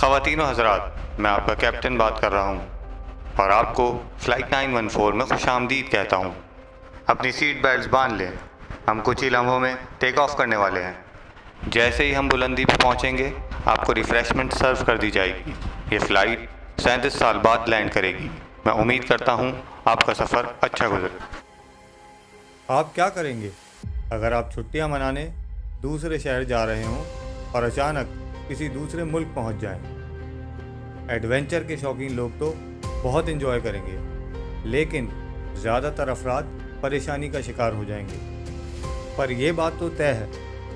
خواتین و حضرات، میں آپ کا کیپٹن بات کر رہا ہوں اور آپ کو فلائٹ 914 میں خوش آمدید کہتا ہوں۔ اپنی سیٹ بیلٹس باندھ لیں، ہم کچھ ہی لمحوں میں ٹیک آف کرنے والے ہیں۔ جیسے ہی ہم بلندی پہ پہنچیں گے آپ کو ریفریشمنٹ سرو کر دی جائے گی۔ یہ فلائٹ 37 سال بعد لینڈ کرے گی۔ میں امید کرتا ہوں آپ کا سفر اچھا گزرے۔ آپ کیا کریں گے اگر آپ چھٹیاں منانے دوسرے شہر جا رہے ہوں اور اچانک کسی دوسرے ملک پہنچ جائیں؟ ایڈونچر کے شوقین لوگ تو بہت انجوائے کریں گے، لیکن زیادہ تر افراد پریشانی کا شکار ہو جائیں گے۔ پر یہ بات تو طے ہے،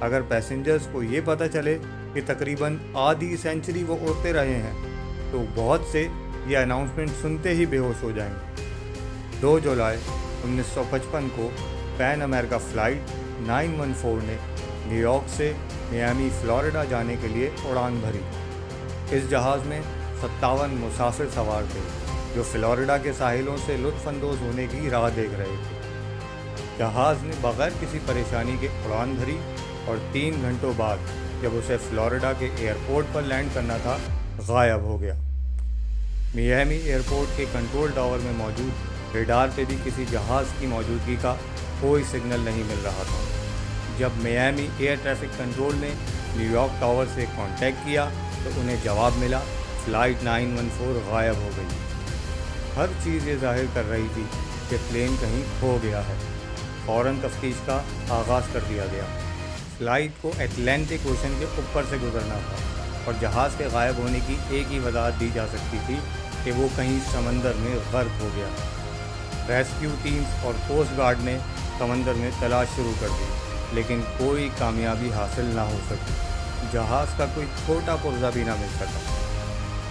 اگر پیسنجرز کو یہ پتہ چلے کہ تقریباً آدھی سینچری وہ اڑتے رہے ہیں تو بہت سے یہ اناؤنسمنٹ سنتے ہی بے ہوش ہو جائیں گے۔ 2 جولائی 1955 کو پین امریکہ فلائٹ 914 نے نیو یارک سے میامی فلوریڈا جانے کے لیے اڑان بھری۔ اس جہاز میں 57 مسافر سوار تھے جو فلوریڈا کے ساحلوں سے لطف اندوز ہونے کی راہ دیکھ رہے تھے۔ جہاز نے بغیر کسی پریشانی کے اڑان بھری اور 3 گھنٹوں بعد جب اسے فلوریڈا کے ایئرپورٹ پر لینڈ کرنا تھا غائب ہو گیا۔ میامی ایئرپورٹ کے کنٹرول ٹاور میں موجود ریڈار پہ بھی کسی جہاز کی موجودگی کا کوئی سگنل نہیں مل رہا تھا۔ جب میامی ایئر ٹریفک کنٹرول نے نیو یارک ٹاور سے کانٹیکٹ کیا تو انہیں جواب ملا فلائٹ 914 غائب ہو گئی۔ ہر چیز یہ ظاہر کر رہی تھی کہ پلین کہیں کھو گیا ہے۔ فوراً تفتیش کا آغاز کر دیا گیا۔ فلائٹ کو اٹلانٹک اوشن کے اوپر سے گزرنا تھا اور جہاز کے غائب ہونے کی ایک ہی وضاحت دی جا سکتی تھی کہ وہ کہیں سمندر میں غرق ہو گیا۔ ریسکیو ٹیمز اور کوسٹ گارڈ نے سمندر میں تلاش شروع کر دی، لیکن کوئی کامیابی حاصل نہ ہو سکی۔ جہاز کا کوئی چھوٹا پرزہ بھی نہ مل سکا۔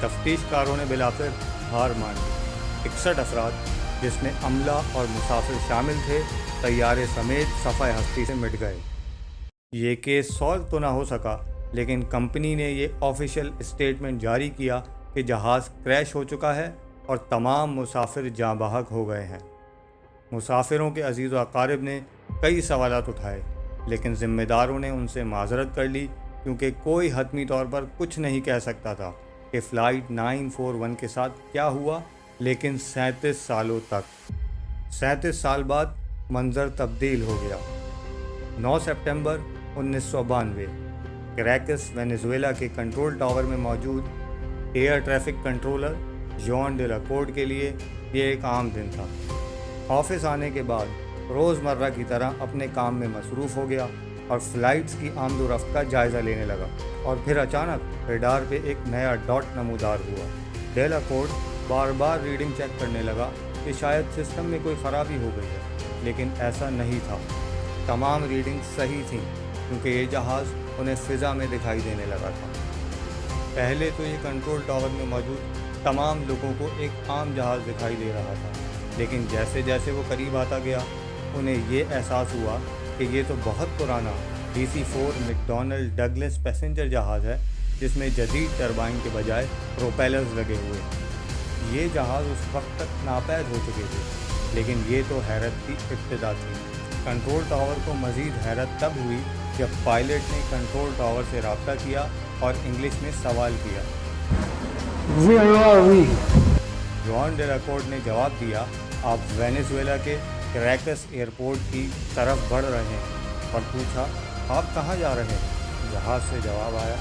تفتیش کاروں نے بالآخر ہار مان لی۔ 61 افراد جس میں عملہ اور مسافر شامل تھے طیارے سمیت صفحہ ہستی سے مٹ گئے۔ یہ کیس سالو تو نہ ہو سکا، لیکن کمپنی نے یہ آفیشیل اسٹیٹمنٹ جاری کیا کہ جہاز کریش ہو چکا ہے اور تمام مسافر جاں بحق ہو گئے ہیں۔ مسافروں کے عزیز و اقارب نے کئی سوالات اٹھائے، لیکن ذمہ داروں نے ان سے معذرت کر لی کیونکہ کوئی حتمی طور پر کچھ نہیں کہہ سکتا تھا کہ فلائٹ 941 کے ساتھ کیا ہوا، لیکن 37 سالوں تک 37 سال بعد منظر تبدیل ہو گیا۔ 9 سپٹمبر 1992 کریکس وینیزویلا کے کنٹرول ٹاور میں موجود ایئر ٹریفک کنٹرولر جان ڈے لا کورٹ کے لیے یہ ایک عام دن تھا۔ آفس آنے کے بعد روزمرہ کی طرح اپنے کام میں مصروف ہو گیا اور فلائٹس کی آمد و رفت کا جائزہ لینے لگا، اور پھر اچانک ریڈار پہ ایک نیا ڈاٹ نمودار ہوا۔ ڈے لا کورٹ بار بار ریڈنگ چیک کرنے لگا کہ شاید سسٹم میں کوئی خرابی ہو گئی ہے، لیکن ایسا نہیں تھا۔ تمام ریڈنگ صحیح تھیں کیونکہ یہ جہاز انہیں فضا میں دکھائی دینے لگا تھا۔ پہلے تو یہ کنٹرول ٹاور میں موجود تمام لوگوں کو ایک عام جہاز دکھائی دے رہا تھا، لیکن جیسے جیسے وہ قریب آتا گیا انہیں یہ احساس ہوا کہ یہ تو بہت پرانا DC-4 میکڈونلڈ ڈگلس پیسنجر جہاز ہے جس میں جدید ٹربائن کے بجائے پروپیلرز لگے ہوئے ہیں۔ یہ جہاز اس وقت تک ناپید ہو چکے تھے، لیکن یہ تو حیرت کی ابتدا تھی۔ کنٹرول ٹاور کو مزید حیرت تب ہوئی جب پائلٹ نے کنٹرول ٹاور سے رابطہ کیا اور انگلش میں سوال کیا۔ Where are we? جان ڈے لا کورٹ نے جواب دیا، آپ وینیزویلا کے کریکس ایئرپورٹ کی طرف بڑھ رہے ہیں، اور پوچھا آپ کہاں جا رہے ہیں؟ جہاز سے جواب آیا،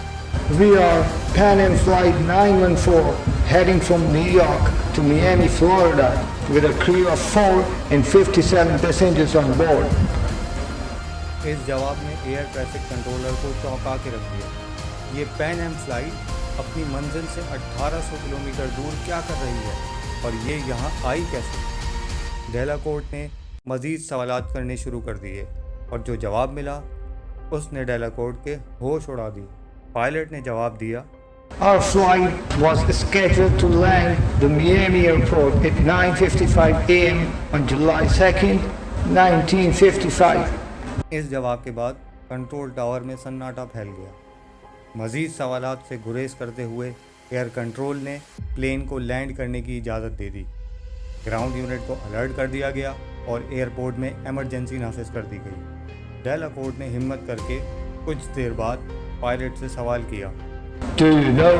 We are Pan Am Flight 914 heading from New York to Miami, Florida with a crew of 4 and 57 passengers on board. اس جواب نے ایئر ٹریفک کنٹرولر کو چونکا کے رکھ دیا۔ یہ پین ایم فلائٹ اپنی منزل سے 1800 کلومیٹر دور کیا کر رہی ہے اور یہ یہاں آئی کیسے؟ ڈے لا کورٹ نے مزید سوالات کرنے شروع کر دیے، اور جو جواب ملا اس نے ڈے لا کورٹ کے ہوش اڑا دی۔ پائلٹ نے جواب دیا، Our flight was scheduled to land the Miami airport at 9:55 a.m. on July 2nd, 1955. اس جواب کے بعد کنٹرول ٹاور میں سناٹا پھیل گیا۔ مزید سوالات سے گریز کرتے ہوئے ایئر کنٹرول نے پلین کو لینڈ کرنے کی اجازت دے دی۔ گراؤنڈ یونٹ کو الرٹ کر دیا گیا اور ایئرپورٹ میں ایمرجنسی نافذ کر دی گئی۔ ڈے لا کورٹ نے ہمت کر کے کچھ دیر بعد پائلٹ سے سوال کیا، Do you know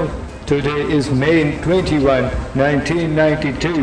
Today is May 21, 1992.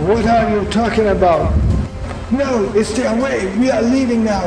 What are you talking about? No, stay away. We are leaving now.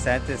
37